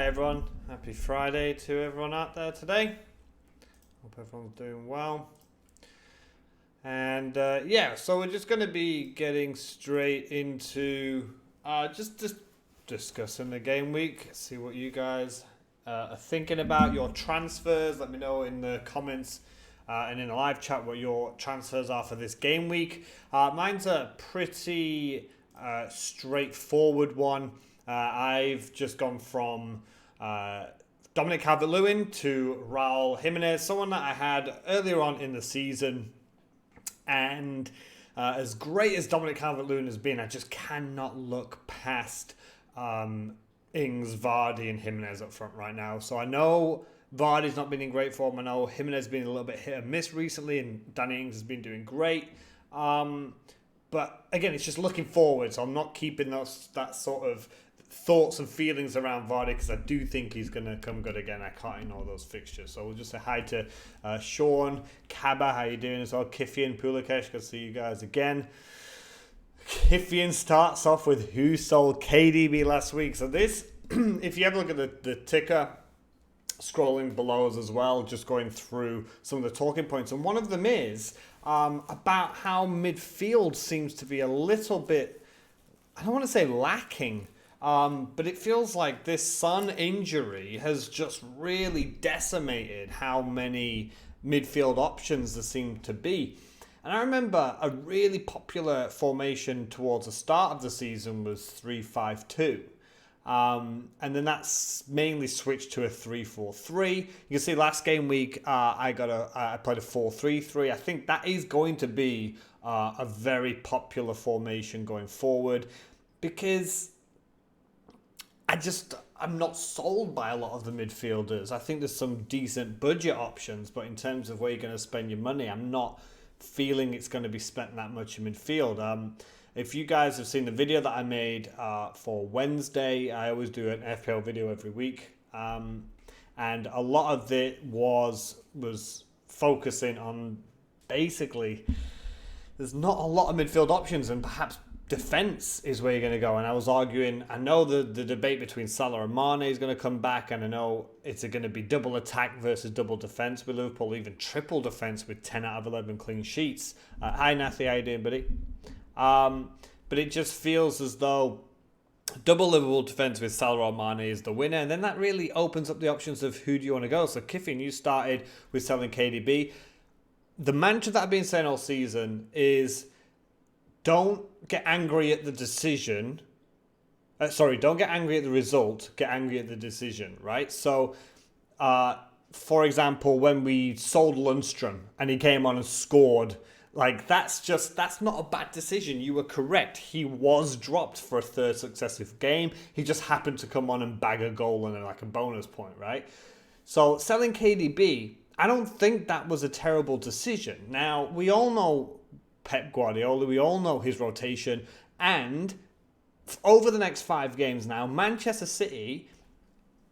everyone. Happy Friday to everyone out there today. Hope everyone's doing well. And so we're just going to be getting straight into just discussing the game week. See what you guys are thinking about your transfers. Let me know in the comments and in the live chat what your transfers are for this game week. Mine's a pretty straightforward one. I've just gone from Dominic Calvert-Lewin to Raul Jimenez, someone that I had earlier on in the season. And as great as Dominic Calvert-Lewin has been, I just cannot look past Ings, Vardy and Jimenez up front right now. So I know Vardy's not been in great form. I know Jimenez has been a little bit hit and miss recently, and Danny Ings has been doing great. But again, it's just looking forward. So I'm not keeping that sort of thoughts and feelings around Vardy because I do think he's going to come good again. I can't ignore those fixtures. So we'll just say hi to Sean, Kaba, how you doing as well? Kifian, Pulikesh, good to see you guys again. Kifian starts off with who sold KDB last week. So this, if you ever look at the ticker, scrolling below us as well, just going through some of the talking points. And one of them is about how midfield seems to be a little bit, I don't want to say lacking, but it feels like this Son injury has just really decimated how many midfield options there seem to be. And I remember a really popular formation towards the start of the season was 3-5-2. And then that's mainly switched to a 3-4-3. You can see last game week I played a 4-3-3. I think that is going to be a very popular formation going forward because I'm not sold by a lot of the midfielders. I think there's some decent budget options, but in terms of where you're going to spend your money, I'm not feeling it's going to be spent that much in midfield. If you guys have seen the video that I made for Wednesday, I always do an FPL video every week. And a lot of it was focusing on basically there's not a lot of midfield options and perhaps defense is where you're going to go. And I was arguing, I know the debate between Salah and Mane is going to come back, and I know it's going to be double attack versus double defense with Liverpool, even triple defense with 10 out of 11 clean sheets. Hi Nathy, how you doing, buddy? But it just feels as though double Liverpool defense with Salah or Mane is the winner, and then that really opens up the options of who do you want to go. So Kiffin, you started with selling KDB. The mantra that I've been saying all season is don't get angry at the decision. Don't get angry at the result. Get angry at the decision, right? So, for example, when we sold Lundstrom and he came on and scored, that's not a bad decision. You were correct. He was dropped for a third successive game. He just happened to come on and bag a goal and a bonus point, right? So selling KDB, I don't think that was a terrible decision. Now, we all know Pep Guardiola, we all know his rotation, and over the next 5 games now, Manchester City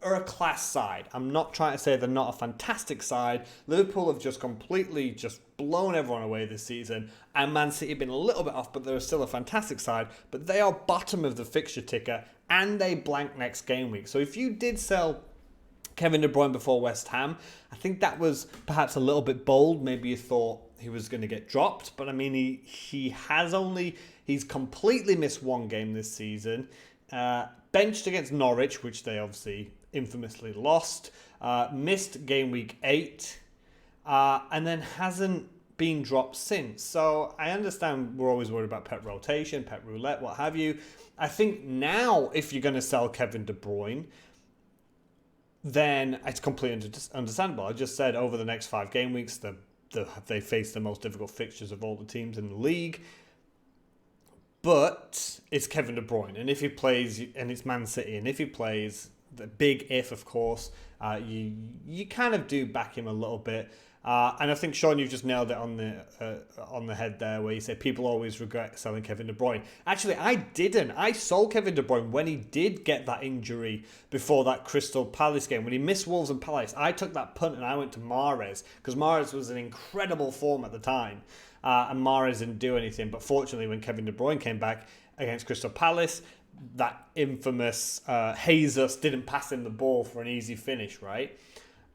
are a class side. I'm not trying to say they're not a fantastic side. Liverpool have just completely blown everyone away this season, and Man City have been a little bit off, but they're still a fantastic side. But they are bottom of the fixture ticker, and they blank next game week. So if you did sell Kevin De Bruyne before West Ham, I think that was perhaps a little bit bold. Maybe you thought he was going to get dropped, but I mean, he's completely missed one game this season. Benched against Norwich, which they obviously infamously lost. Missed game week 8, and then hasn't been dropped since. So I understand we're always worried about Pep rotation, Pep roulette, what have you. I think now, if you're going to sell Kevin De Bruyne, then it's completely understandable. I just said over the next 5 game weeks, they face the most difficult fixtures of all the teams in the league. But it's Kevin De Bruyne, and if he plays, and it's Man City, and if he plays, the big if, of course, you kind of do back him a little bit. And I think, Sean, you've just nailed it on the head there, where you say people always regret selling Kevin De Bruyne. Actually, I didn't. I sold Kevin De Bruyne when he did get that injury before that Crystal Palace game. When he missed Wolves and Palace, I took that punt and I went to Mahrez, because Mahrez was in incredible form at the time. And Mahrez didn't do anything. But fortunately, when Kevin De Bruyne came back against Crystal Palace, that infamous Jesus didn't pass him the ball for an easy finish, right?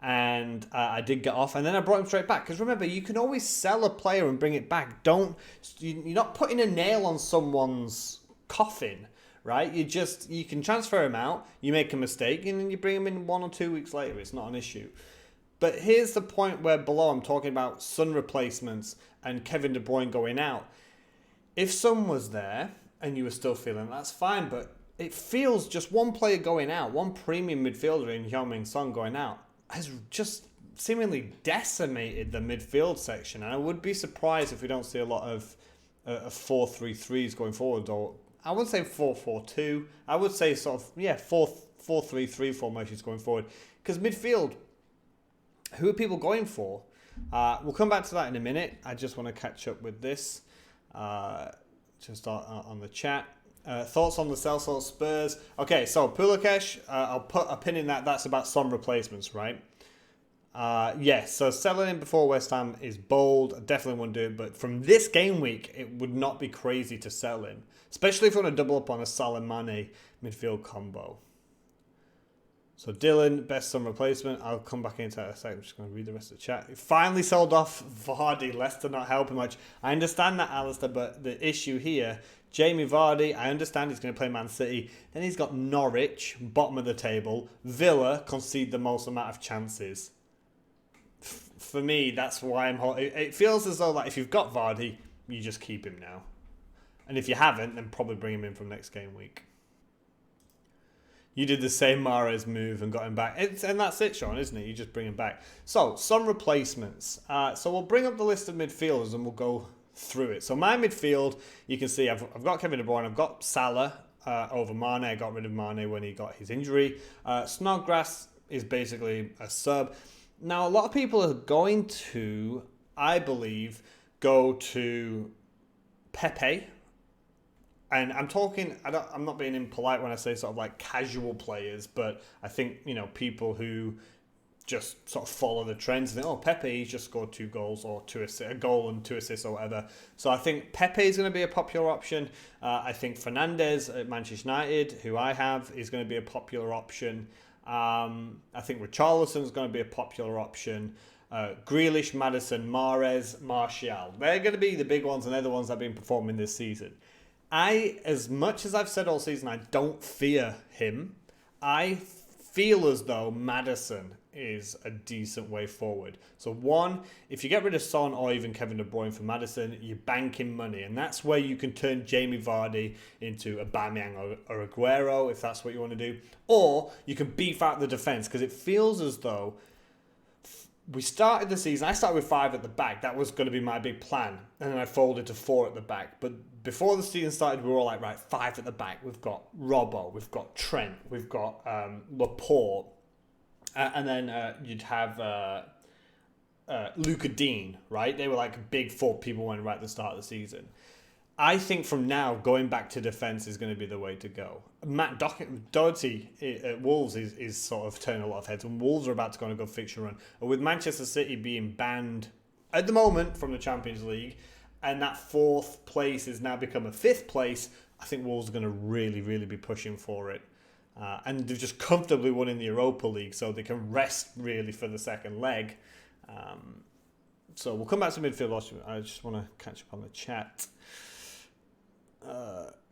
And I did get off, and then I brought him straight back. Because remember, you can always sell a player and bring it back. You're not putting a nail on someone's coffin, right? You can transfer him out, you make a mistake, and then you bring him in 1 or 2 weeks later. It's not an issue. But here's the point where below I'm talking about Son replacements and Kevin De Bruyne going out. If Son was there and you were still feeling that's fine, but it feels just one player going out, one premium midfielder in Heung-min Son going out, has just seemingly decimated the midfield section. And I would be surprised if we don't see a lot of 4-3-3s going forward, or I wouldn't say 4-4-2. I would say sort of 4-3-3 formations going forward, because midfield, who are people going for? We'll come back to that in a minute. I just want to catch up with this. Just on the chat. Thoughts on the Celso Spurs? Okay, so Pulakesh, I'll put a pin in that. That's about some replacements, right? Yes, so selling him before West Ham is bold. I definitely wouldn't do it. But from this game week, it would not be crazy to sell him, especially if you want to double up on a Salah Mane midfield combo. So Dylan, best Son replacement. I'll come back into that in a second. I'm just going to read the rest of the chat. He finally sold off Vardy. Leicester not helping much. I understand that, Alistair, but the issue here, Jamie Vardy, I understand he's going to play Man City. Then he's got Norwich, bottom of the table. Villa concede the most amount of chances. For me, that's why it feels as though like if you've got Vardy, you just keep him now. And if you haven't, then probably bring him in from next game week. You did the same Mahrez move and got him back. And that's it, Sean, isn't it? You just bring him back. So, some replacements. So we'll bring up the list of midfielders and we'll go through it. So my midfield, you can see I've got Kevin De Bruyne. I've got Salah over Mane. I got rid of Mane when he got his injury. Snodgrass is basically a sub. Now, a lot of people are going to, I believe, go to Pepe. And I'm talking, I'm not being impolite when I say sort of like casual players, but I think, people who just sort of follow the trends and think, oh, Pepe, he's just scored 2 goals or a goal and 2 assists or whatever. So I think Pepe is going to be a popular option. I think Fernandez at Manchester United, who I have, is going to be a popular option. I think Richarlison is going to be a popular option. Grealish, Maddison, Mahrez, Martial. They're going to be the big ones, and they're the ones that have been performing this season. As much as I've said all season, I don't fear him. I feel as though Maddison is a decent way forward. So one, if you get rid of Son or even Kevin De Bruyne for Maddison, you're banking money. And that's where you can turn Jamie Vardy into Aubameyang or Aguero, if that's what you want to do. Or you can beef out the defence, because it feels as though we started the season, I started with 5 at the back. That was going to be my big plan. And then I folded to 4 at the back. But before the season started, we were all like, right, 5 at the back. We've got Robbo, we've got Trent, we've got Laporte. And then you'd have Luca Dean, right? They were like big 4 people when right at the start of the season. I think from now, going back to defence is going to be the way to go. Matt Doherty at Wolves is sort of turning a lot of heads, and Wolves are about to go on a good fixture run. And with Manchester City being banned at the moment from the Champions League, and that 4th place has now become a 5th place, I think Wolves are going to really, really be pushing for it. And they've just comfortably won in the Europa League, so they can rest really for the second leg. So we'll come back to midfield. I just want to catch up on the chat.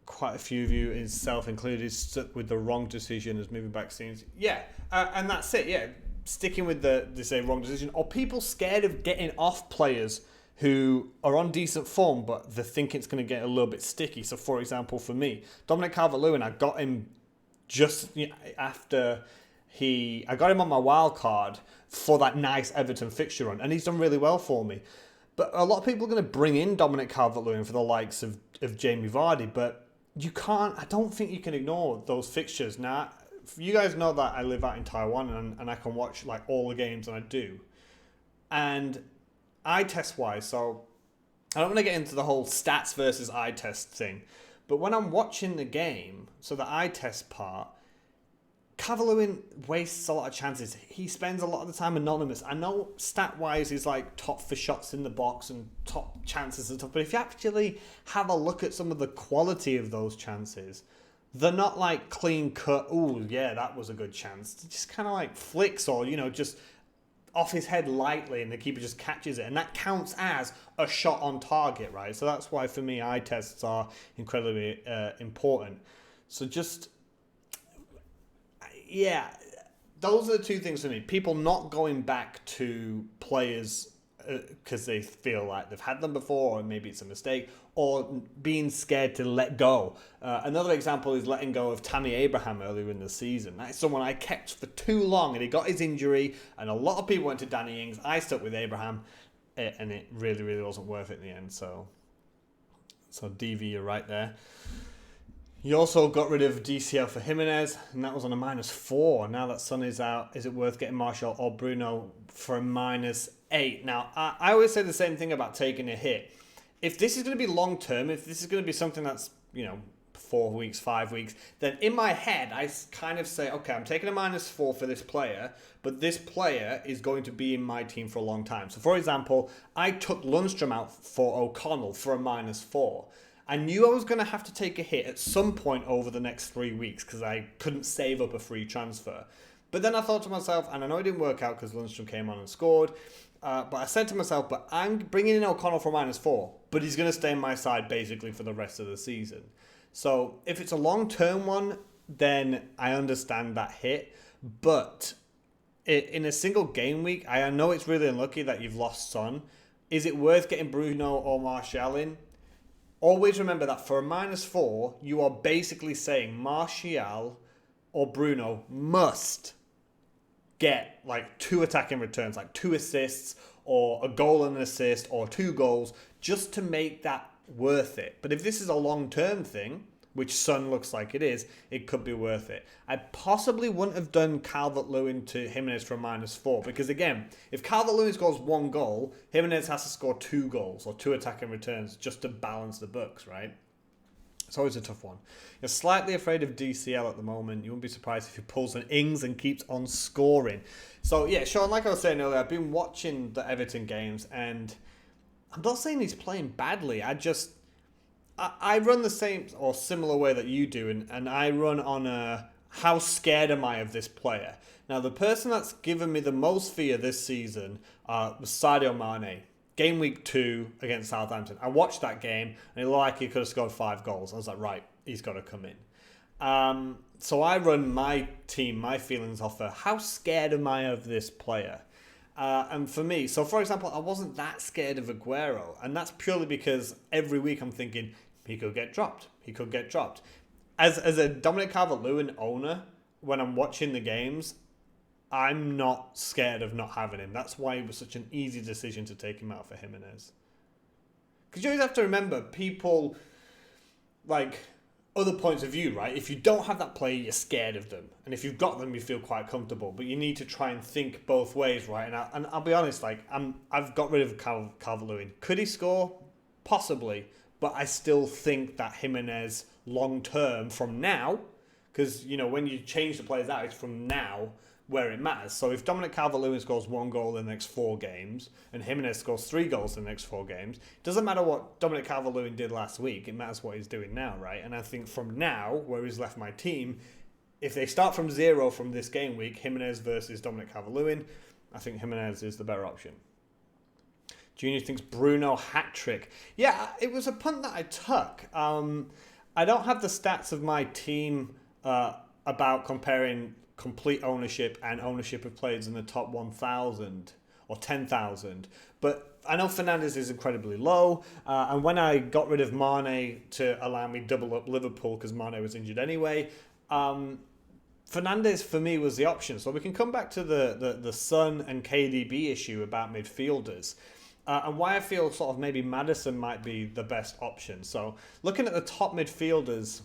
Quite a few of you, self-included, stuck with the wrong decision as moving back scenes. Yeah, and that's it. Yeah, sticking with the say wrong decision, or people scared of getting off players who are on decent form, but they think it's going to get a little bit sticky. So, for example, for me, Dominic Calvert-Lewin, I got him just after I got him on my wild card for that nice Everton fixture run, and he's done really well for me. But a lot of people are going to bring in Dominic Calvert-Lewin for the likes of Jamie Vardy, but you can't. I don't think you can ignore those fixtures. Now, you guys know that I live out in Taiwan and I can watch like all the games, and I do. And eye test wise, so I don't want to get into the whole stats versus eye test thing, but when I'm watching the game, so the eye test part, Calvert-Lewin wastes a lot of chances. He spends a lot of the time anonymous. I know stat-wise he's like top for shots in the box and top chances and stuff, but if you actually have a look at some of the quality of those chances, they're not like clean cut, oh yeah, that was a good chance. They're just kind of like flicks or, just off his head lightly and the keeper just catches it. And that counts as a shot on target, right? So that's why for me, eye tests are incredibly important. So just, yeah, those are the two things for me. People not going back to players because they feel like they've had them before, or maybe it's a mistake, or being scared to let go. Another example is letting go of Tammy Abraham earlier in the season. That's someone I kept for too long, and he got his injury, and a lot of people went to Danny Ings. I stuck with Abraham, and it really, really wasn't worth it in the end. So DV, you're right there. You also got rid of DCL for Jimenez, and that was on a -4. Now that Son is out, is it worth getting Martial or Bruno for a -8? Now, I always say the same thing about taking a hit. If this is going to be long-term, if this is going to be something that's, 4 weeks, 5 weeks, then in my head, I kind of say, okay, I'm taking a -4 for this player, but this player is going to be in my team for a long time. So, for example, I took Lundstrom out for O'Connell for a -4. I knew I was going to have to take a hit at some point over the next 3 weeks because I couldn't save up a free transfer. But then I thought to myself, and I know it didn't work out because Lundstrom came on and scored, but I said to myself, but I'm bringing in O'Connell for -4, but he's going to stay on my side basically for the rest of the season. So if it's a long-term one, then I understand that hit. But in a single game week, I know it's really unlucky that you've lost Son. Is it worth getting Bruno or Martial in? Always remember that for a -4, you are basically saying Martial or Bruno must get like 2 attacking returns, like 2 assists or a goal and an assist or 2 goals just to make that worth it. But if this is a long-term thing, which Son looks like it is, it could be worth it. I possibly wouldn't have done Calvert-Lewin to Jimenez for a -4 because, again, if Calvert-Lewin scores 1 goal, Jimenez has to score 2 goals or 2 attacking returns just to balance the books, right? It's always a tough one. You're slightly afraid of DCL at the moment. You wouldn't be surprised if he pulls an Ings and keeps on scoring. So, yeah, Sean, like I was saying earlier, I've been watching the Everton games, and I'm not saying he's playing badly. I run the same or similar way that you do, and I run on a how scared am I of this player. Now, the person that's given me the most fear this season was Sadio Mane. Game week 2 against Southampton. I watched that game, and it looked like he could have scored 5 goals. I was like, right, he's got to come in. So I run my team, my feelings off of how scared am I of this player. And for me, so for example, I wasn't that scared of Aguero, and that's purely because every week I'm thinking, he could get dropped. He could get dropped. As a Dominic Calvert-Lewin owner, when I'm watching the games, I'm not scared of not having him. That's why it was such an easy decision to take him out for Jimenez. Because you always have to remember, people, like, other points of view, right? If you don't have that player, you're scared of them. And if you've got them, you feel quite comfortable. But you need to try and think both ways, right? And I'll be honest, like, I've got rid of Calvert-Lewin. Could he score? Possibly. But I still think that Jimenez long-term from now, because, when you change the players out, it's from now where it matters. So if Dominic Calvert-Lewin scores 1 goal in the next 4 games and Jimenez scores 3 goals in the next 4 games, it doesn't matter what Dominic Calvert-Lewin did last week. It matters what he's doing now, right? And I think from now, where he's left my team, if they start from 0 from this game week, Jimenez versus Dominic Calvert-Lewin, I think Jimenez is the better option. Junior thinks Bruno hat-trick. Yeah, it was a punt that I took. I don't have the stats of my team about comparing complete ownership and ownership of players in the top 1,000 or 10,000. But I know Fernandes is incredibly low. And when I got rid of Mane to allow me double up Liverpool because Mane was injured anyway, Fernandes for me was the option. So we can come back to the Son and KDB issue about midfielders. And why I feel sort of maybe Maddison might be the best option. So looking at the top midfielders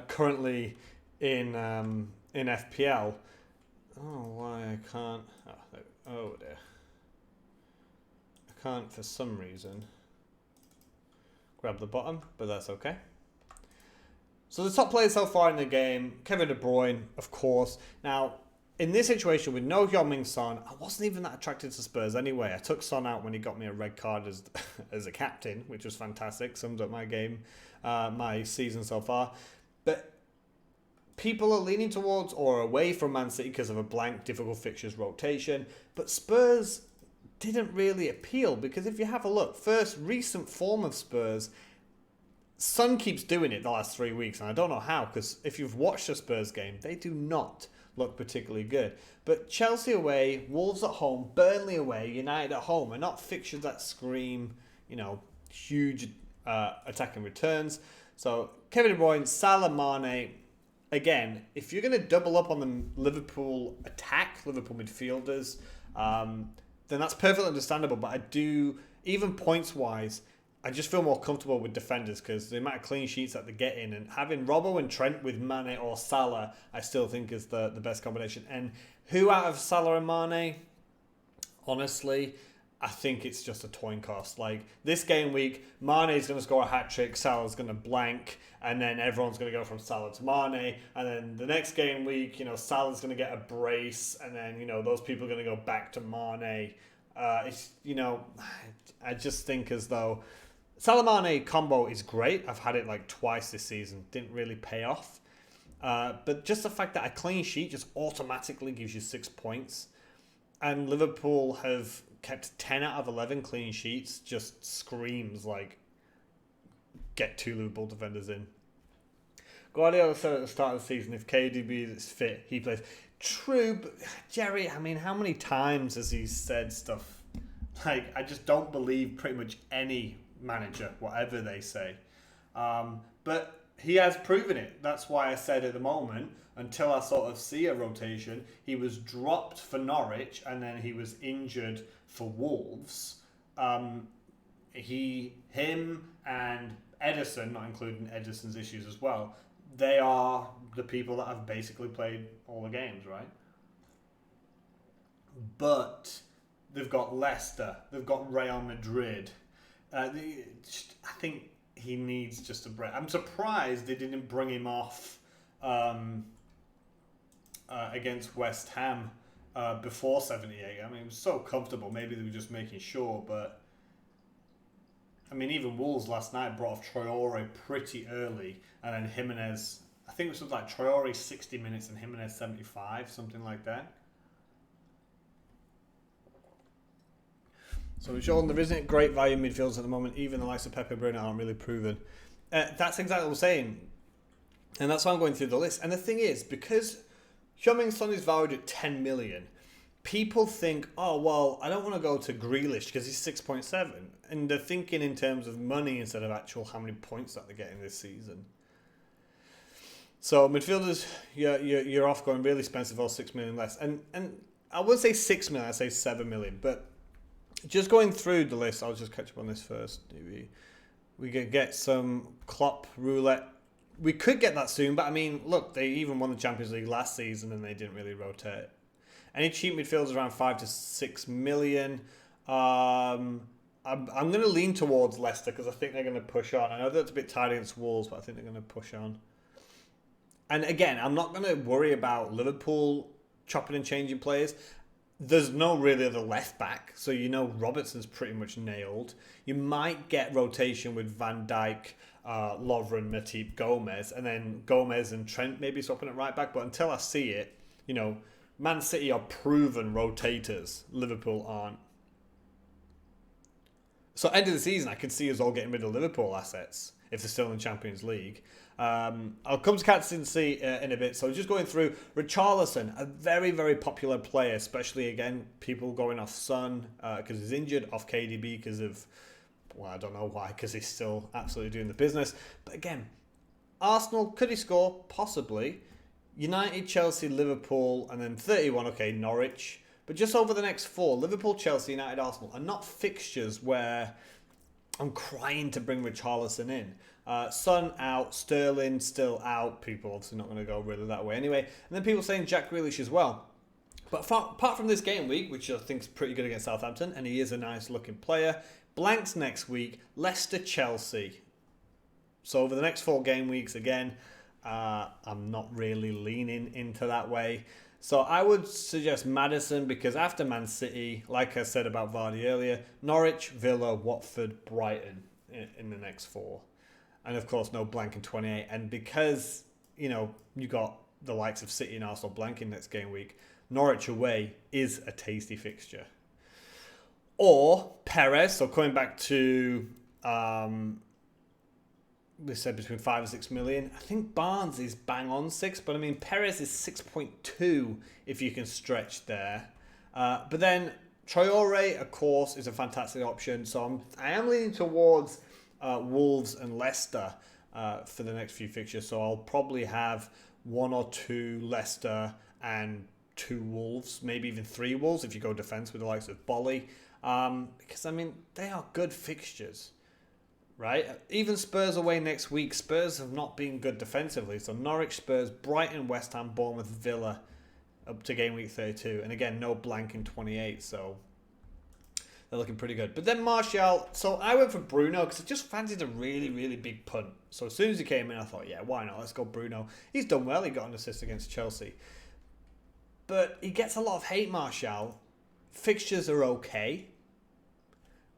currently in FPL. Oh, why I can't... Oh, dear. I can't, for some reason, grab the bottom, but that's okay. So the top players so far in the game, Kevin De Bruyne, of course. Now, in this situation with no Heung-min Son, I wasn't even that attracted to Spurs anyway. I took Son out when he got me a red card as a captain, which was fantastic. Sums up my game, my season so far. But people are leaning towards or away from Man City because of a blank, difficult fixtures rotation. But Spurs didn't really appeal, because if you have a look, first recent form of Spurs, Son keeps doing it the last 3 weeks, and I don't know how, because if you've watched a Spurs game, they do not look particularly good. But Chelsea away, Wolves at home, Burnley away, United at home are not fixtures that scream, huge attacking returns. So Kevin De Bruyne, Salah, Mane. Again, if you're going to double up on the Liverpool attack, Liverpool midfielders, then that's perfectly understandable. But I do, even points-wise, I just feel more comfortable with defenders, because the amount of clean sheets that they get in, and having Robbo and Trent with Mane or Salah, I still think is the best combination. And who out of Salah and Mane? Honestly, I think it's just a toying cost. Like, this game week, Mane is going to score a hat-trick, Salah's going to blank, and then everyone's going to go from Salah to Mane. And then the next game week, Salah's going to get a brace, and then, those people are going to go back to Mane. I just think as though Salah-Mane combo is great. I've had it like twice this season. Didn't really pay off. But just the fact that a clean sheet just automatically gives you 6 points. And Liverpool have kept 10 out of 11 clean sheets, just screams like, get 2 Liverpool defenders in. Guardiola said at the start of the season, if KDB is fit, he plays. True, but Jerry, I mean, how many times has he said stuff? Like, I just don't believe pretty much any manager, whatever they say. But he has proven it. That's why I said at the moment, until I sort of see a rotation, he was dropped for Norwich and then he was injured for Wolves. Him and Ederson, not including Ederson's issues as well, they are the people that have basically played all the games, right? But they've got Leicester, they've got Real Madrid. I think he needs just a break. I'm surprised they didn't bring him off against West Ham before 78. I mean, it was so comfortable. Maybe they were just making sure, but I mean, even Wolves last night brought off Traore pretty early, and then Jimenez, I think it was like Traore 60 minutes and Jimenez 75, something like that. So Sean, there isn't great value midfielders at the moment. Even the likes of Pepe Bruno aren't really proven. That's exactly what I'm saying. And that's why I'm going through the list. And the thing is, because Heung-min Son is valued at 10 million, people think, oh, well, I don't want to go to Grealish because he's 6.7. And they're thinking in terms of money instead of actual how many points that they're getting this season. So midfielders, you're off going really expensive, or 6 million less. And I wouldn't say 6 million, I'd say 7 million. But just going through the list, I'll just catch up on this first. We could get some Klopp roulette. We could get that soon, but I mean, look, they even won the Champions League last season and they didn't really rotate. Any cheap midfielders around 5 to 6 million. I'm going to lean towards Leicester because I think they're going to push on. I know that's a bit tight against Wolves, but I think they're going to push on. And again, I'm not going to worry about Liverpool chopping and changing players. There's no really other left back, so Robertson's pretty much nailed. You might get rotation with Van Dijk, Lovren, Matip, Gomez, and then Gomez and Trent maybe swapping at right back. But until I see it, Man City are proven rotators. Liverpool aren't. So end of the season, I could see us all getting rid of Liverpool assets if they're still in the Champions League. I'll come to Captaincy in a bit. So just going through, Richarlison, a very, very popular player, especially, again, people going off Son because he's injured, off KDB because of, well, I don't know why, because he's still absolutely doing the business. But again, Arsenal, could he score? Possibly. United, Chelsea, Liverpool, and then 31, okay, Norwich. But just over the next 4, Liverpool, Chelsea, United, Arsenal, are not fixtures where I'm crying to bring Richarlison in. Son out, Sterling still out. People obviously not going to go really that way anyway. And then people saying Jack Grealish as well. But apart from this game week, which I think is pretty good against Southampton, and he is a nice looking player, blanks next week, Leicester, Chelsea. So over the next 4 game weeks, again, I'm not really leaning into that way. So I would suggest Maddison because after Man City, like I said about Vardy earlier, Norwich, Villa, Watford, Brighton in the next 4. And of course, no blank in 28. And because you know, you got the likes of City and Arsenal blanking next game week. Norwich away is a tasty fixture. Or Perez, so coming back to, we said between 5 and 6 million. I think Barnes is bang on 6, but I mean, Perez is 6.2 if you can stretch there. But then Traore, of course, is a fantastic option. So I am leaning towards Wolves and Leicester for the next few fixtures. So I'll probably have 1 or 2 Leicester and 2 Wolves, maybe even 3 Wolves if you go defence with the likes of Bolly. Because, I mean, they are good fixtures, right? Even Spurs away next week. Spurs have not been good defensively. So Norwich, Spurs, Brighton, West Ham, Bournemouth, Villa up to game week 32. And again, no blank in 28. So they're looking pretty good. But then Martial. So I went for Bruno because I just fancied a really, really big punt. So as soon as he came in, I thought, yeah, why not? Let's go Bruno. He's done well. He got an assist against Chelsea. But he gets a lot of hate, Martial. Fixtures are okay.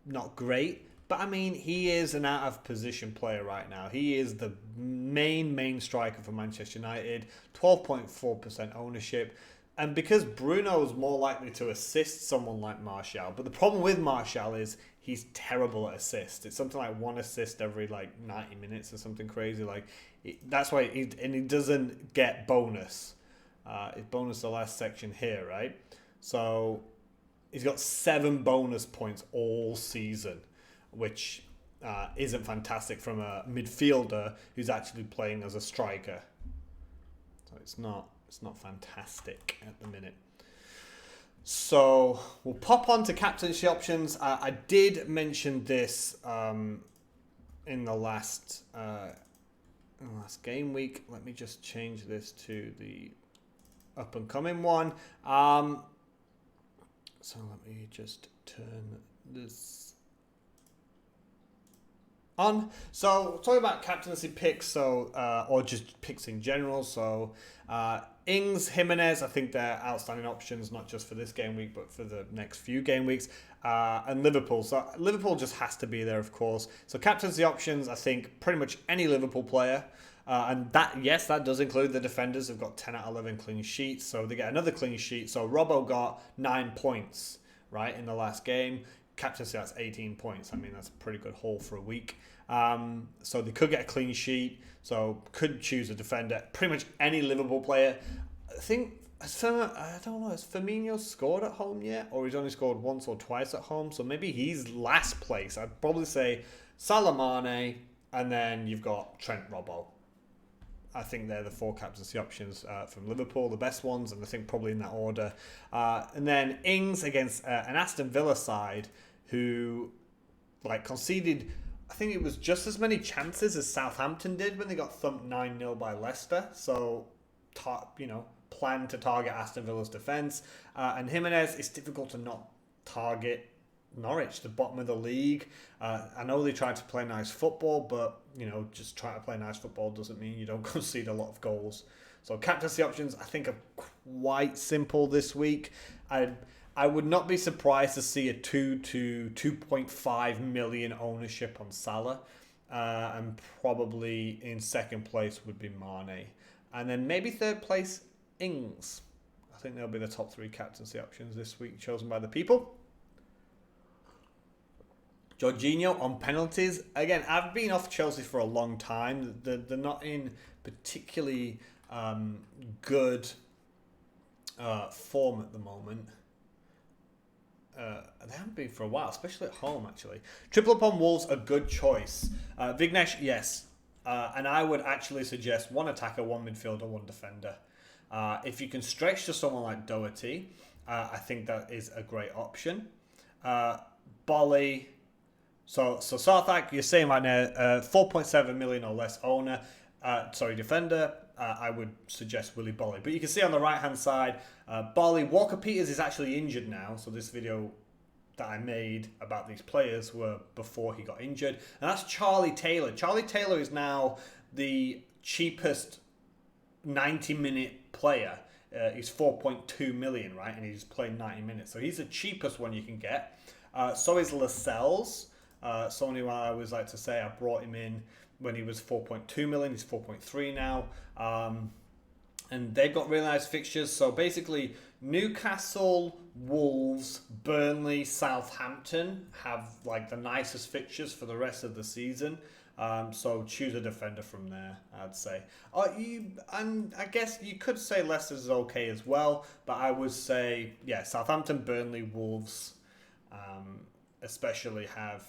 Not great. But, I mean, he is an out-of-position player right now. He is the main striker for Manchester United. 12.4% ownership. And because Bruno is more likely to assist someone like Martial. But the problem with Martial is he's terrible at assists. It's something like 1 assist every, 90 minutes or something crazy. That's why he doesn't get bonus. It's bonus the last section here, right? So he's got 7 bonus points all season, which isn't fantastic from a midfielder who's actually playing as a striker. So it's not fantastic at the minute. So we'll pop on to captaincy options. I did mention this in the last game week. Let me just change this to the up and coming one. So let me just turn this on. So talking about captaincy picks, or just picks in general. So Ings, Jimenez, I think they're outstanding options, not just for this game week, but for the next few game weeks. And Liverpool. So Liverpool just has to be there, of course. So captaincy options, I think pretty much any Liverpool player. And that does include the defenders who've got 10 out of 11 clean sheets. So they get another clean sheet. So Robbo got 9 points, right, in the last game. Captaincy, that's 18 points. I mean, that's a pretty good haul for a week. So they could get a clean sheet. So could choose a defender. Pretty much any Liverpool player. I think, I don't know, has Firmino scored at home yet? Or he's only scored once or twice at home. So maybe he's last place. I'd probably say Salah, Mane, and then you've got Trent, Robbo. I think they're the 4 captaincy options from Liverpool, the best ones, and I think probably in that order. And then Ings against an Aston Villa side who conceded, I think it was just as many chances as Southampton did when they got thumped 9-0 by Leicester. So, plan to target Aston Villa's defence. And Jimenez, it's difficult to not target Norwich, the bottom of the league. I know they tried to play nice football, but just trying to play nice football doesn't mean you don't concede a lot of goals. So captaincy options, I think, are quite simple this week. I would not be surprised to see a 2 to 2.5 million ownership on Salah, and probably in second place would be Mane, and then maybe third place Ings. I think they'll be the top 3 captaincy options this week, chosen by the people. Jorginho on penalties. Again, I've been off Chelsea for a long time. They're not in particularly good form at the moment. They haven't been for a while, especially at home, actually. Triple up on Wolves, a good choice. Vignesh, yes. And I would actually suggest 1 attacker, 1 midfielder, 1 defender. If you can stretch to someone like Doherty, I think that is a great option. Bolly. So Sarthak, you're saying right now, 4.7 million or less owner. Defender. I would suggest Willy Bolly. But you can see on the right-hand side, Bolly. Walker Peters is actually injured now. So this video that I made about these players were before he got injured. And that's Charlie Taylor. Charlie Taylor is now the cheapest 90-minute player. He's 4.2 million, right? And he's playing 90 minutes. So he's the cheapest one you can get. So is Lascelles. Someone who I always like to say, I brought him in when he was 4.2 million. He's 4.3 now. And they've got really nice fixtures. So basically, Newcastle, Wolves, Burnley, Southampton have like the nicest fixtures for the rest of the season. So choose a defender from there, I'd say. And I guess you could say Leicester's okay as well, but I would say, yeah, Southampton, Burnley, Wolves, especially have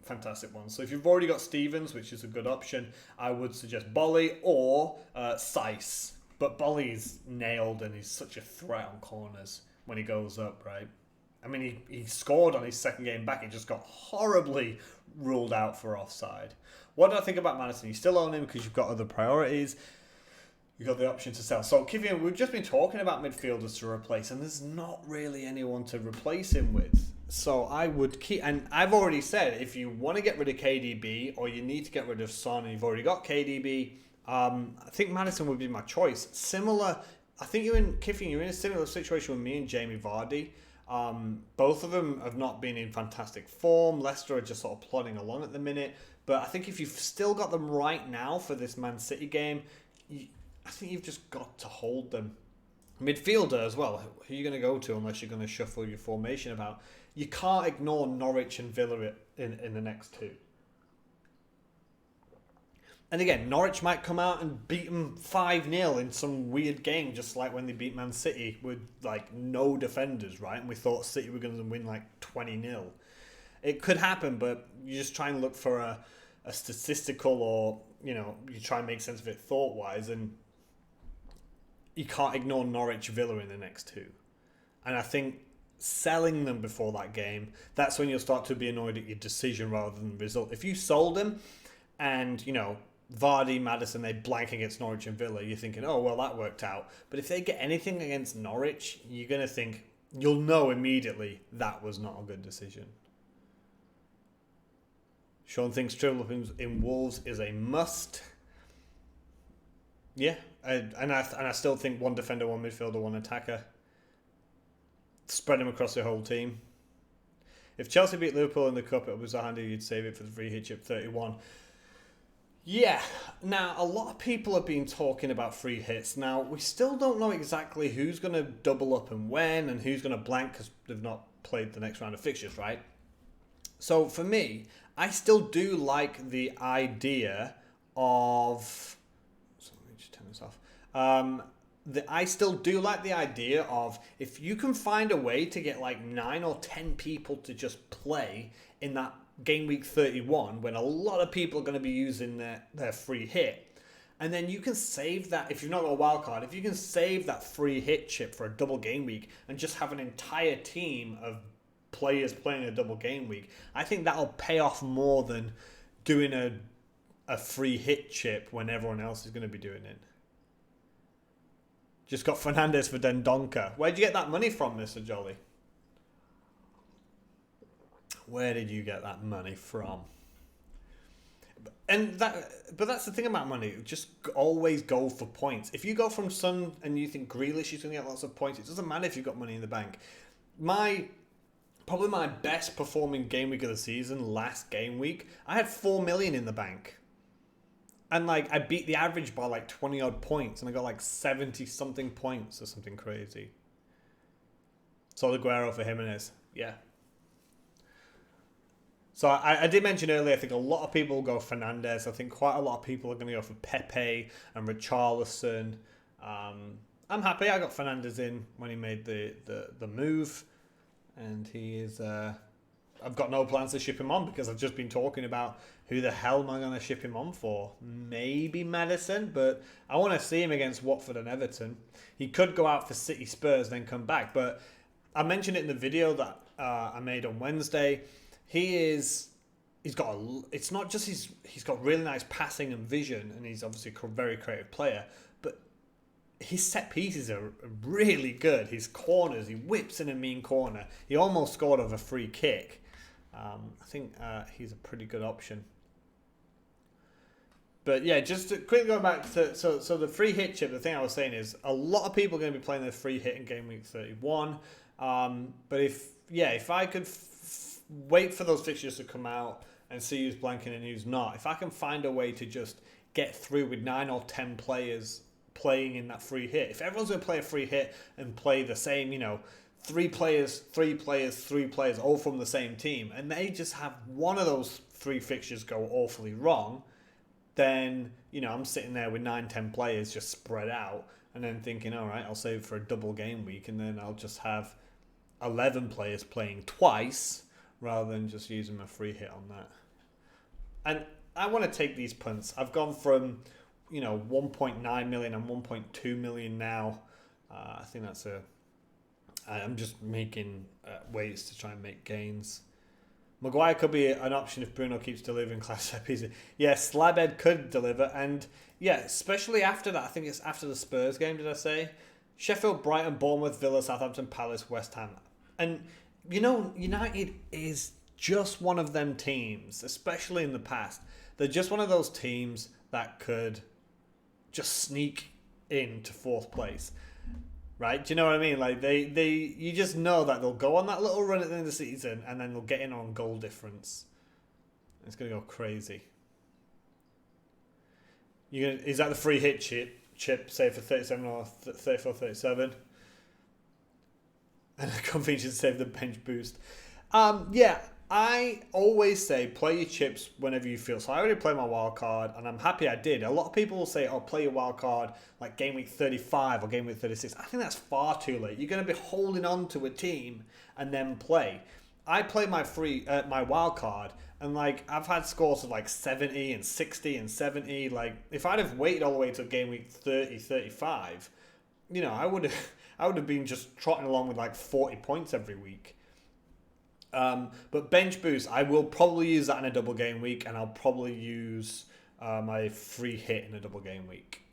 fantastic ones. So if you've already got Stevens, which is a good option, I would suggest Bolly or Sice. But Bolly's nailed and he's such a threat on corners when he goes up, right? I mean, he scored on his second game back. He just got horribly ruled out for offside. What do I think about Maddison? You still own him because you've got other priorities. You've got the option to sell. So, Kivian, we've just been talking about midfielders to replace, and there's not really anyone to replace him with. So I would keep, and I've already said, if you want to get rid of KDB or you need to get rid of Son and you've already got KDB, I think Maddison would be my choice. Similar, I think you're in a similar situation with me and Jamie Vardy. Both of them have not been in fantastic form. Leicester are just sort of plodding along at the minute. But I think if you've still got them right now for this Man City game, I think you've just got to hold them. Midfielder as well. Who are you going to go to unless you're going to shuffle your formation about? You can't ignore Norwich and Villa in the next two. And again, Norwich might come out and beat them 5-0 in some weird game, just like when they beat Man City with like no defenders, right? And we thought City were going to win like 20-0. It could happen, but you just try and look for a statistical or, you try and make sense of it thought-wise, and you can't ignore Norwich Villa in the next two. And I think selling them before that game, that's when you'll start to be annoyed at your decision rather than the result. If you sold them and, Vardy, Maddison, they blank against Norwich and Villa, you're thinking, oh, well, that worked out. But if they get anything against Norwich, you're going to think, you'll know immediately that was not a good decision. Sean thinks triple up in Wolves is a must. Yeah, and I still think one defender, one midfielder, one attacker. Spread them across the whole team. If Chelsea beat Liverpool in the Cup, it was a handy you'd save it for the free hit chip 31. Yeah, now a lot of people have been talking about free hits. Now, we still don't know exactly who's going to double up and when, and who's going to blank because they've not played the next round of fixtures, right? So for me, I still do like the idea of... So let me just turn this off. I still do like the idea of if you can find a way to get like 9 or 10 people to just play in that Gameweek 31 when a lot of people are going to be using their free hit, and then you can save that, if you've not got a wild card, if you can save that free hit chip for a double game week and just have an entire team of players playing a double game week, I think that'll pay off more than doing a free hit chip when everyone else is going to be doing it. Just got Fernandez for Dendonka. Where'd you get that money from, Mr. Jolly? Where did you get that money from? But that's the thing about money. Just always go for points. If you go from Son and you think Grealish is going to get lots of points, it doesn't matter if you've got money in the bank. Probably my best performing game week of the season, last game week, I had 4 million in the bank. And I beat the average by 20 odd points, and I got 70 something points or something crazy. So Aguero for Jimenez, yeah. So I did mention earlier, I think a lot of people will go Fernandez. I think quite a lot of people are going to go for Pepe and Richarlison. I'm happy I got Fernandez in when he made the move, and he is. I've got no plans to ship him on because I've just been talking about who the hell am I going to ship him on for? Maybe Maddison, but I want to see him against Watford and Everton. He could go out for City Spurs, then come back. But I mentioned it in the video that I made on Wednesday. It's not just he's got really nice passing and vision, and he's obviously a very creative player, but his set pieces are really good. His corners, he whips in a mean corner. He almost scored off a free kick. I think he's a pretty good option. But yeah, just to quickly go back to so the free hit chip. The thing I was saying is a lot of people are going to be playing their free hit in game week 31. But if I could wait for those fixtures to come out and see who's blanking and who's not. If I can find a way to just get through with 9 or 10 players playing in that free hit, if everyone's going to play a free hit and play the same, 3 players, all from the same team, and they just have one of those 3 fixtures go awfully wrong, then, I'm sitting there with 9, 10 players just spread out and then thinking, all right, I'll save for a double game week and then I'll just have 11 players playing twice rather than just using my free hit on that. And I want to take these punts. I've gone from, 1.9 million and 1.2 million now. I think I'm just making ways to try and make gains. Maguire could be an option if Bruno keeps delivering class FPs. Yeah, Slabhead could deliver. And yeah, especially after that, I think it's after the Spurs game, did I say? Sheffield, Brighton, Bournemouth, Villa, Southampton, Palace, West Ham. And, United is just one of them teams, especially in the past. They're just one of those teams that could just sneak into 4th place. Right? Do you know what I mean? Like you just know that they'll go on that little run at the end of the season and then they'll get in on goal difference. It's going to go crazy. Is that the free hit chip, say for 37 or 34, 37? And a convention save the bench boost. Yeah, I always say play your chips whenever you feel. So I already played my wild card, and I'm happy I did. A lot of people will say, "Oh, play your wild card like game week 35 or game week 36." I think that's far too late. You're going to be holding on to a team and then play. I played my wild card, and I've had scores of 70 and 60 and 70. If I'd have waited all the way to game week 30, 35, I would have been just trotting along with 40 points every week. But bench boost, I will probably use that in a double game week, and I'll probably use my free hit in a double game week.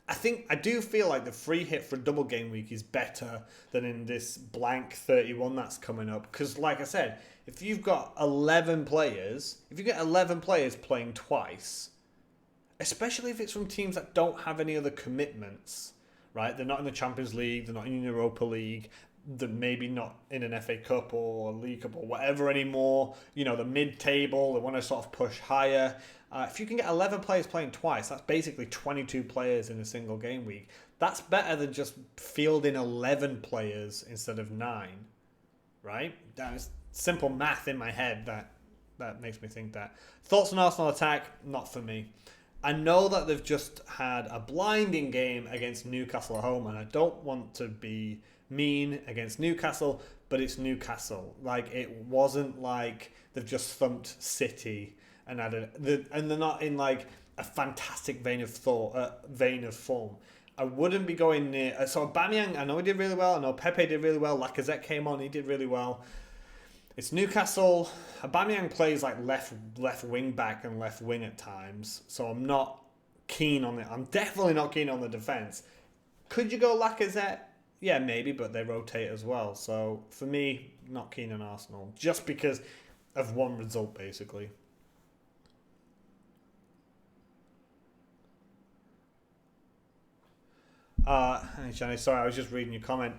I do feel like the free hit for a double game week is better than in this blank 31 that's coming up. Because like I said, if you've got 11 players, if you get 11 players playing twice, especially if it's from teams that don't have any other commitments, right? They're not in the Champions League, they're not in the Europa League, they're maybe not in an FA Cup or a League Cup or whatever anymore. The mid-table, they want to sort of push higher. If you can get 11 players playing twice, that's basically 22 players in a single game week. That's better than just fielding 11 players instead of 9, right? That is simple math in my head that makes me think that. Thoughts on Arsenal attack? Not for me. I know that they've just had a blinding game against Newcastle at home, and I don't want to be mean against Newcastle, but it's Newcastle. It wasn't like they've just thumped City and they're not in a fantastic vein of form. I wouldn't be going near. So Aubameyang, I know he did really well. I know Pepe did really well. Lacazette came on, he did really well. It's Newcastle. Aubameyang plays left wing back and left wing at times, so I'm not keen on it. I'm definitely not keen on the defense. Could you go Lacazette? Yeah, maybe, but they rotate as well. So for me, not keen on Arsenal, just because of one result, basically. Hey, Johnny, sorry, I was just reading your comment.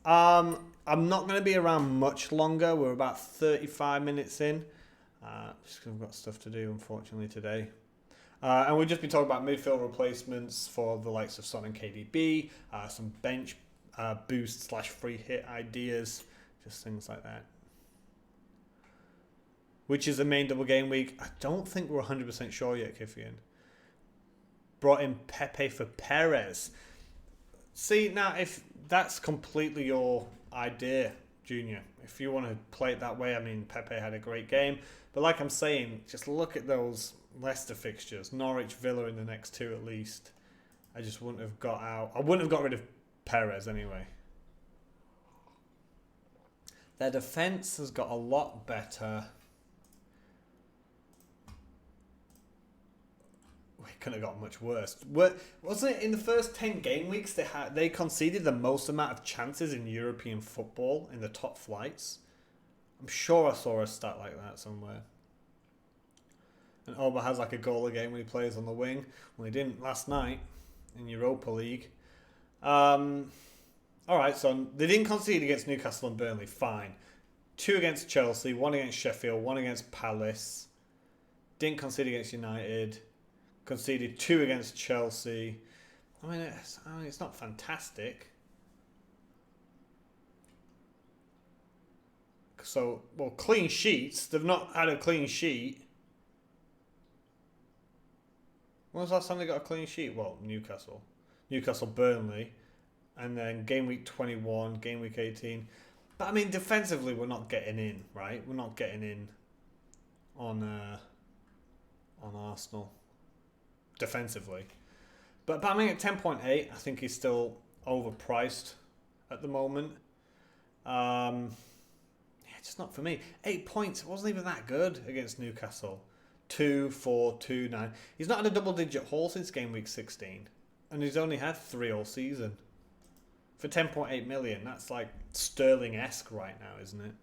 I'm not going to be around much longer. We're about 35 minutes in. Just because I've got stuff to do, unfortunately, today. And we'll just be talking about midfield replacements for the likes of Son and KDB, some bench boost / free hit ideas, just things like that. Which is the main double game week? I don't think we're 100% sure yet, Kifian. Brought in Pepe for Perez. See, now, if that's completely your idea, Junior, if you want to play it that way, I mean, Pepe had a great game. But like I'm saying, just look at those Leicester fixtures. Norwich, Villa in the next 2 at least. I just wouldn't have got out. I wouldn't have got rid of Perez anyway. Their defence has got a lot better. It couldn't have got much worse. Wasn't it in the first 10 game weeks they conceded the most amount of chances in European football in the top flights? I'm sure I saw a stat like that somewhere. And Oba has a goal a game when he plays on the wing. Well, he didn't last night in Europa League. Alright, so they didn't concede against Newcastle and Burnley. Fine. 2 against Chelsea, 1 against Sheffield, 1 against Palace. Didn't concede against United. Conceded 2 against Chelsea. I mean, it's not fantastic. So, well, clean sheets. They've not had a clean sheet. When was the last time they got a clean sheet? Well, Newcastle, Burnley, and then Gameweek 21, Gameweek 18. But I mean, defensively, we're not getting in, right? We're not getting in on Arsenal defensively. But I mean, at 10.8, I think he's still overpriced at the moment. Just not for me. 8 points. It wasn't even that good against Newcastle. 2, 4, 2, 9. He's not had a double-digit haul since game week 16. And he's only had 3 all season. For 10.8 million, that's like Sterling-esque right now, isn't it?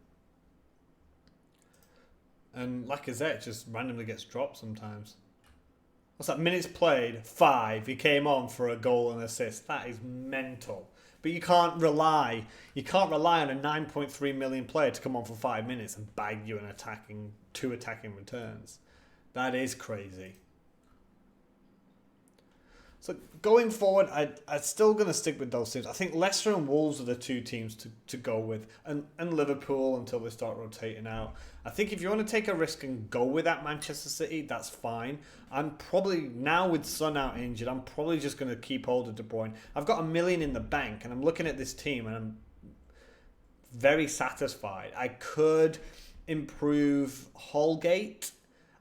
And Lacazette just randomly gets dropped sometimes. What's that? Minutes played, 5. He came on for a goal and assist. That is mental. But you can't rely on a 9.3 million player to come on for 5 minutes and bag you two attacking returns. That is crazy. So going forward, I'm still going to stick with those teams. I think Leicester and Wolves are the 2 teams to go with, and Liverpool until they start rotating out. I think if you want to take a risk and go with that Manchester City, that's fine. I'm probably, now with Son out injured, I'm probably just going to keep hold of De Bruyne. I've got $1 million in the bank, and I'm looking at this team, and I'm very satisfied. I could improve Holgate.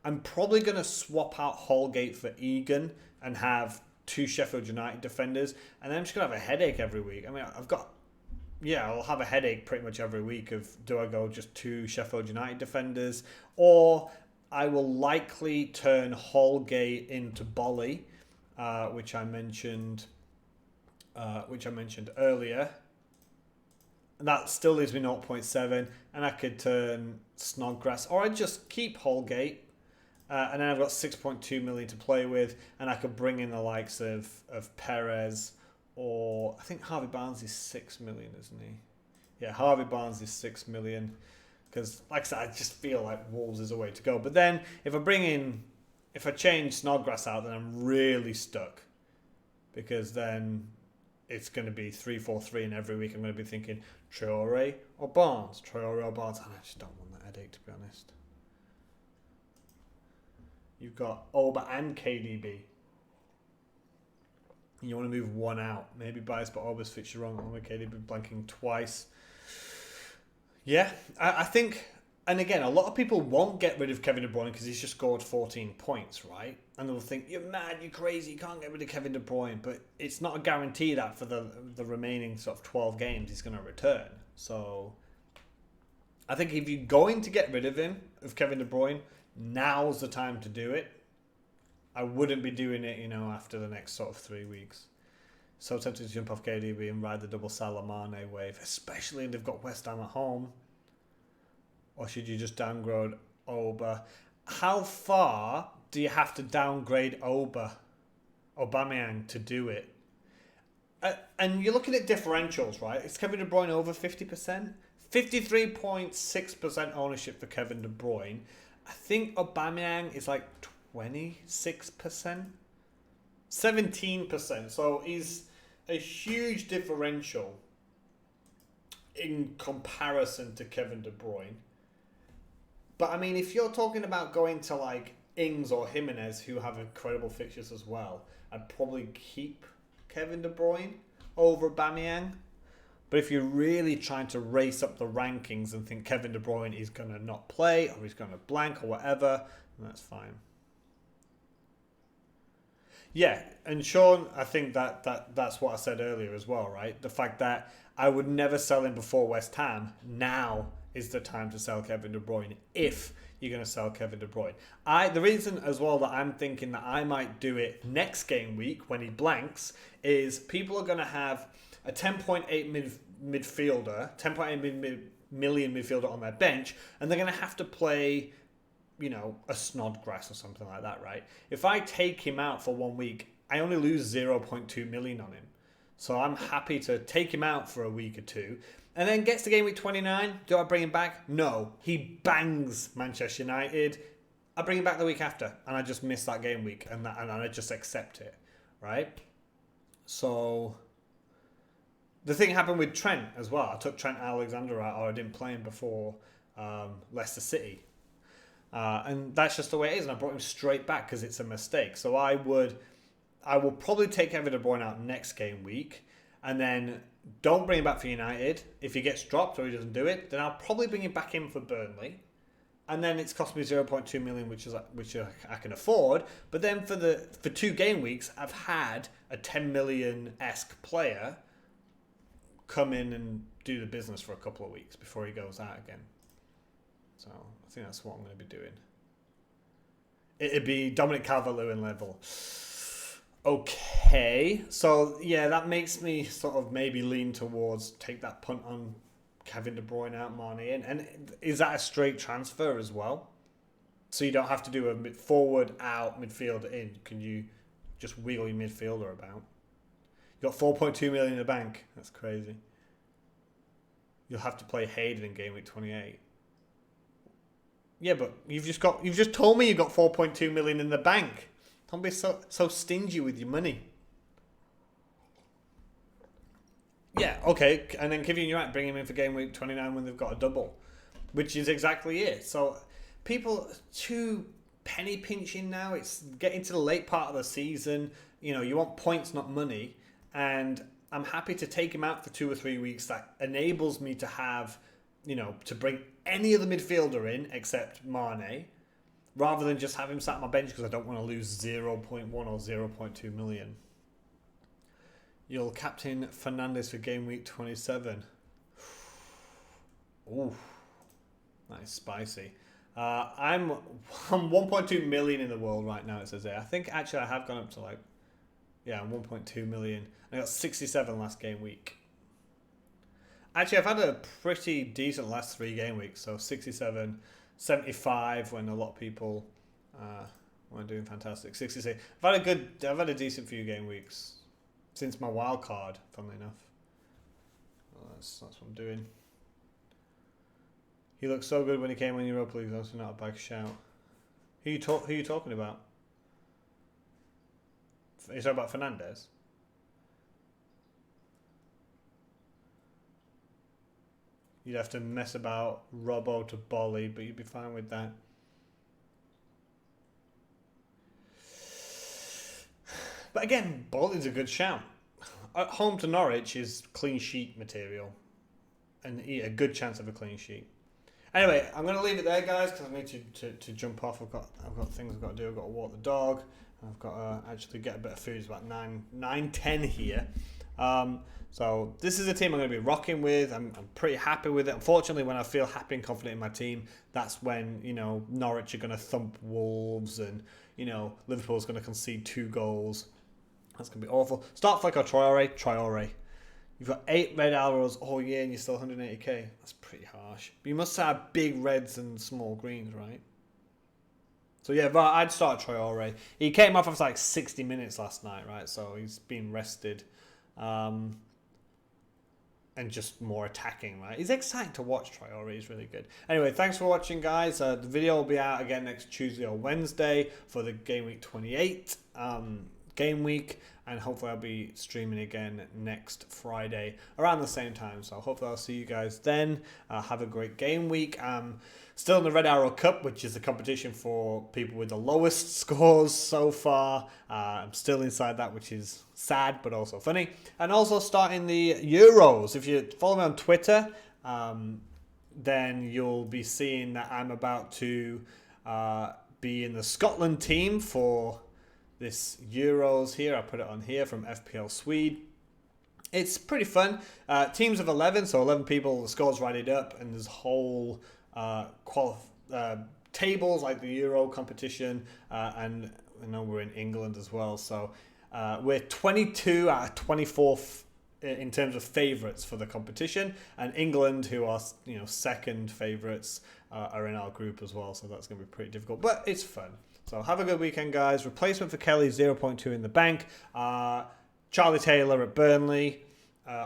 I'm probably going to swap out Holgate for Egan and have 2 Sheffield United defenders, and then I'm just going to have a headache every week. I mean, I'll have a headache pretty much every week of, do I go just 2 Sheffield United defenders, or I will likely turn Holgate into Bolly, which I mentioned earlier. And that still leaves me 0.7, and I could turn Snodgrass, or I'd just keep Holgate. And then I've got 6.2 million to play with, and I could bring in the likes of Perez, or I think Harvey Barnes is 6 million, isn't he? Yeah, Harvey Barnes is 6 million, because like I said, I just feel like Wolves is a way to go. But then if I change Snodgrass out, then I'm really stuck, because then it's going to be 3-4-3, and every week I'm going to be thinking Traore or Barnes, and I just don't want that headache, to be honest. You've got Oba and KDB. You want to move one out. Maybe biased, but Oba's fixture wrong. Oba, KDB blanking twice. Yeah, I think, and again, a lot of people won't get rid of Kevin De Bruyne because he's just scored 14 points, right? And they'll think, you're mad, you're crazy, you can't get rid of Kevin De Bruyne. But it's not a guarantee that for the remaining sort of 12 games he's going to return. So I think if you're going to get rid of Kevin De Bruyne, now's the time to do it. I wouldn't be doing it, after the next sort of 3 weeks. So tempted to jump off KDB and ride the double Salah Mane wave, especially if they've got West Ham at home. Or should you just downgrade Oba? How far do you have to downgrade Aubameyang to do it? And you're looking at differentials, right? Is Kevin De Bruyne over 50%? 53.6% ownership for Kevin De Bruyne. I think Aubameyang is like 26%, 17%. So he's a huge differential in comparison to Kevin De Bruyne. But I mean, if you're talking about going to like Ings or Jimenez, who have incredible fixtures as well, I'd probably keep Kevin De Bruyne over Aubameyang. But if you're really trying to race up the rankings and think Kevin De Bruyne is going to not play or he's going to blank or whatever, then that's fine. Yeah, and Sean, I think that's what I said earlier as well, right? The fact that I would never sell him before West Ham. Now is the time to sell Kevin De Bruyne if you're going to sell Kevin De Bruyne. The reason as well that I'm thinking that I might do it next game week when he blanks is people are going to have a 10.8 midfielder, 10.8 million midfielder on their bench, and they're going to have to play, a Snodgrass or something like that, right? If I take him out for 1 week, I only lose 0.2 million on him. So I'm happy to take him out for a week or two, And then gets to game week 29. Do I bring him back? No. He bangs Manchester United. I bring him back the week after, and I just miss that game week, and I just accept it, right? So the thing happened with Trent as well. I took Trent Alexander out, or I didn't play him before Leicester City. And that's just the way it is, and I brought him straight back because it's a mistake. So I will probably take Kevin De Bruyne out next game week, and then don't bring him back for United. If he gets dropped or he doesn't do it, then I'll probably bring him back in for Burnley. And then it's cost me 0.2 million, which I can afford. But then for 2 game weeks, I've had a 10 million-esque player come in and do the business for a couple of weeks before he goes out again. So I think that's what I'm going to be doing. It'd be Dominic Calvert-Lewin level. Okay, so yeah, that makes me sort of maybe lean towards take that punt on Kevin De Bruyne out, Mane in. And is that a straight transfer as well? So you don't have to do a forward out, midfielder in. Can you just wheel your midfielder about? You got 4.2 million in the bank. That's crazy. You'll have to play Hayden in game week 28. Yeah, but you've just told me you've got 4.2 million in the bank. Don't be so stingy with your money. Yeah, okay, and then Kevin, you're right, bring him in for game week 29 when they've got a double, which is exactly it. So people are too penny pinching now. It's getting to the late part of the season. You know, you want points, not money, and I'm happy to take him out for 2 or 3 weeks. That enables me to have, you know, to bring any other midfielder in except Mane, rather than just have him sat on my bench because I don't want to lose 0.1 or 0.2 million. You'll captain Fernandes for game week 27. Ooh, that is spicy. I'm 1.2 million in the world right now, it says there. I think actually I have gone up to I'm 1.2 million. I got 67 last game week. Actually, I've had a pretty decent last 3 game weeks. So 67, 75 when a lot of people weren't doing fantastic. 66. I've had a decent few game weeks since my wild card, funnily enough. Well, that's what I'm doing. He looked so good when he came in Europa League. That's not a bad shout. Who you talking about? Are you talking about Fernandes? You'd have to mess about Robbo to Bolly, but you'd be fine with that. But again, Bolly's a good shout. At home to Norwich is clean sheet material. And a good chance of a clean sheet. Anyway, I'm going to leave it there, guys, because I need to jump off. I've got things I've got to do. I've got to walk the dog. I've got to actually get a bit of food. It's about 9:10 here. So this is a team I'm going to be rocking with. I'm pretty happy with it. Unfortunately, when I feel happy and confident in my team, that's when, you know, Norwich are going to thump Wolves and, you know, Liverpool's going to concede 2 goals. That's going to be awful. Start Flick or Traore. You've got 8 red arrows all year and you're still 180k. That's pretty harsh. But you must have big reds and small greens, right? So yeah, I'd start Traore. He came off of like 60 minutes last night, right? So he's been rested. And just more attacking, right? He's exciting to watch. Traore is really good. Anyway, thanks for watching, guys. The video will be out again next Tuesday or Wednesday for the Game Week 28 game week, and hopefully I'll be streaming again next Friday around the same time. So hopefully I'll see you guys then. Have a great game week. Still in the Red Arrow Cup, which is the competition for people with the lowest scores so far. I'm still inside that, which is sad but also funny. And also starting the Euros. If you follow me on Twitter, then you'll be seeing that I'm about to be in the Scotland team for this Euros here. I put it on here from FPL Swede. It's pretty fun. Teams of 11, so 11 people, the scores added up, and there's whole tables like the Euro competition, and I know we're in England as well, so we're 22 out of 24 in terms of favourites for the competition, and England, who are second favourites, are in our group as well, so that's going to be pretty difficult, but it's fun. So have a good weekend, guys. Replacement for Kelly, 0.2 in the bank. Charlie Taylor at Burnley.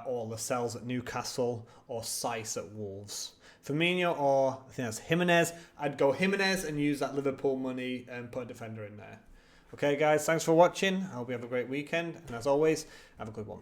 or Lascelles at Newcastle, or Saiss at Wolves. Firmino or I think that's Jimenez. I'd go Jimenez and use that Liverpool money and put a defender in there. Okay, guys, thanks for watching. I hope you have a great weekend. And as always, have a good one.